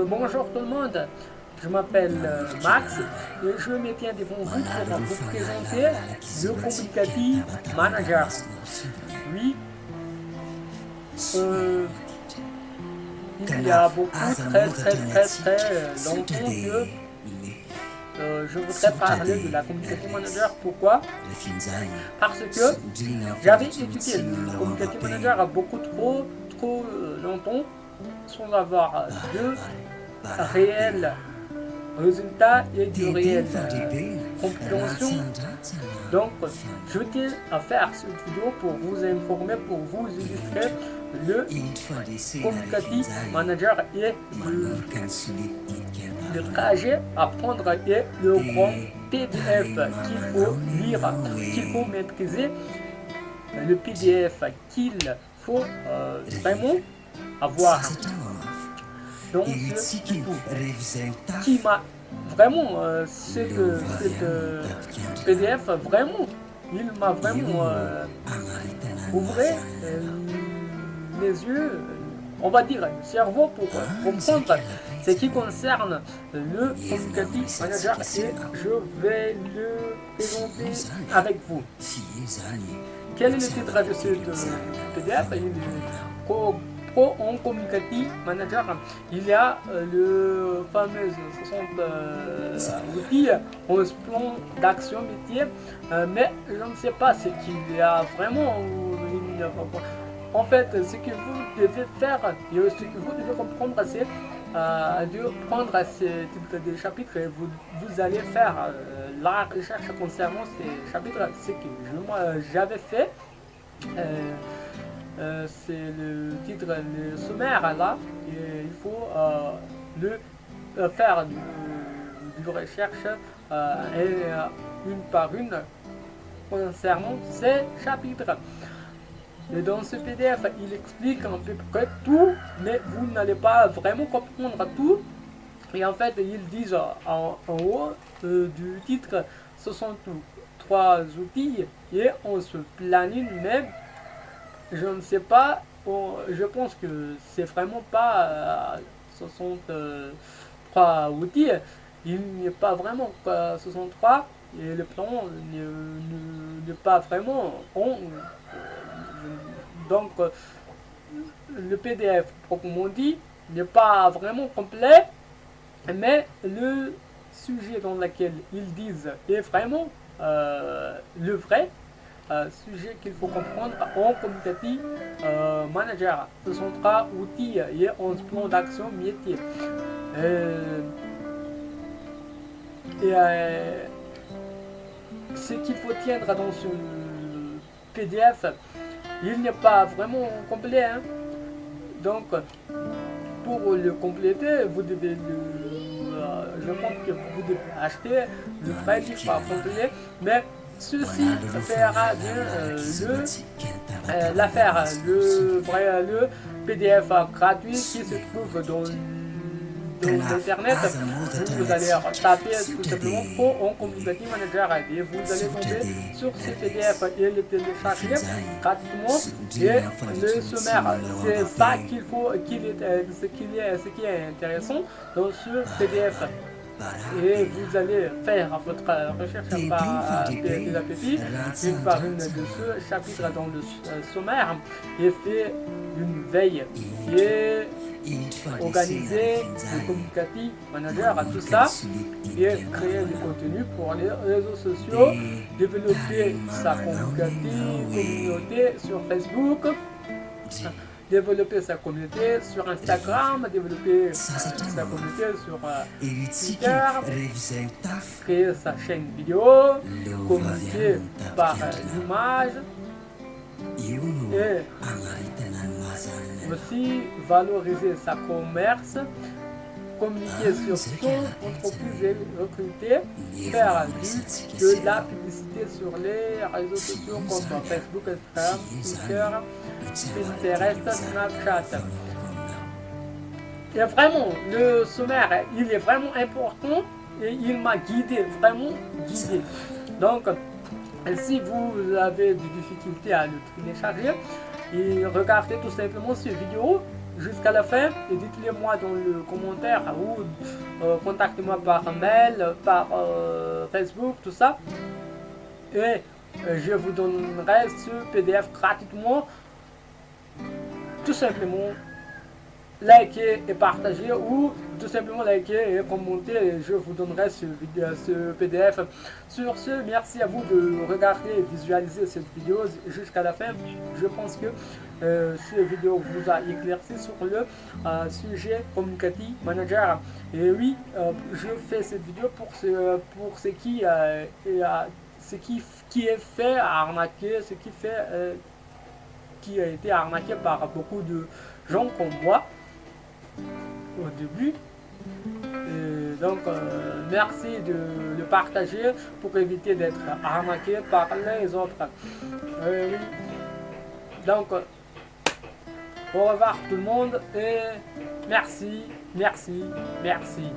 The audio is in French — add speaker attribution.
Speaker 1: Bonjour tout le monde, je m'appelle Max et je me tiens devant vous pour vous présenter le Communicative Manager. Oui, euh, il y a beaucoup, très longtemps que je voudrais parler de la Communicative Manager. Pourquoi? Parce que j'avais étudié le Communicative Manager beaucoup trop longtemps sans avoir de réel résultat et de réelle compréhension. Donc, je tiens à faire cette vidéo pour vous informer, pour vous illustrer le Communicative Manager et le trajet à prendre et le grand PDF qu'il faut lire, qu'il faut maîtriser, le PDF qu'il faut vraiment avoir. Donc, qui m'a vraiment, cette PDF, vraiment, il m'a vraiment ouvert les yeux, on va dire, le cerveau pour comprendre ce qui concerne le Communicative Manager et je vais le présenter avec vous. Quel est le titre de ce PDF? Pro en Communicative Manager, il y a le fameux 60 outils, 11 plans d'action métier, mais je ne sais pas ce qu'il y a vraiment. En fait, ce que vous devez faire et ce que vous devez comprendre, c'est de prendre ce type de chapitres et vous allez faire la recherche concernant ces chapitres, ce que j'avais fait. C'est le titre, le sommaire là, et il faut faire une recherche une par une concernant ces chapitres. Et dans ce PDF, il explique à peu près tout, mais vous n'allez pas vraiment comprendre tout. Et en fait, ils disent en haut du titre, ce sont 3 outils et on se planifie même. Je ne sais pas, je pense que c'est vraiment pas 63 outils, il n'y a pas vraiment 63 et le plan n'est pas vraiment donc le PDF proprement dit n'est pas vraiment complet, mais le sujet dans lequel ils disent est vraiment le vrai sujet qu'il faut comprendre en Communicative Manager. Ce sont 3 outils et 11 plans d'action métier. Ce qu'il faut tiendre dans ce PDF, il n'est pas vraiment complet. Hein. Donc, pour le compléter, vous devez je pense que vous devez acheter le vrai livre complet, mais ceci fera bien l'affaire, le PDF gratuit qui se trouve dans l'internet. Vous allez taper tout simplement Pro en Communicative Manager et vous allez tomber sur ce PDF et le télécharger gratuitement et le sommaire. C'est ça qu'il faut, ce qui est intéressant dans ce PDF. Et vous allez faire votre recherche par petit à petit, une par une de ce chapitre dans le sommaire, et faire une veille et organiser le Communicative Manager à tout ça, et créer du contenu pour les réseaux sociaux, développer sa communauté sur Facebook, développer sa communauté sur Instagram, développer sa communauté sur Twitter, créer sa chaîne vidéo, communiquer par l'image et aussi valoriser sa commerce, communiquer sur son entreprise et recruter, faire de la publicité sur les réseaux sociaux comme Facebook, Instagram, Twitter, Pinterest, Snapchat. Et vraiment, le sommaire, il est vraiment important et il m'a guidé, vraiment guidé. Donc, si vous avez des difficultés à le télécharger, et regardez tout simplement cette vidéo jusqu'à la fin et dites-le moi dans le commentaire ou contactez-moi par mail, par Facebook, tout ça. Et je vous donnerai ce PDF gratuitement. Tout simplement, likez et partagez ou tout simplement likez et commentez et je vous donnerai ce PDF. Sur ce, merci à vous de regarder et visualiser cette vidéo jusqu'à la fin. Je pense que cette vidéo vous a éclairci sur le sujet Community Manager. Et oui, je fais cette vidéo pour ce qui est fait arnaquer, ce qui fait qui a été arnaqué par beaucoup de gens comme moi au début. Et donc, merci de le partager pour éviter d'être arnaqué par les autres. Oui. Donc, au revoir tout le monde et merci, merci, merci.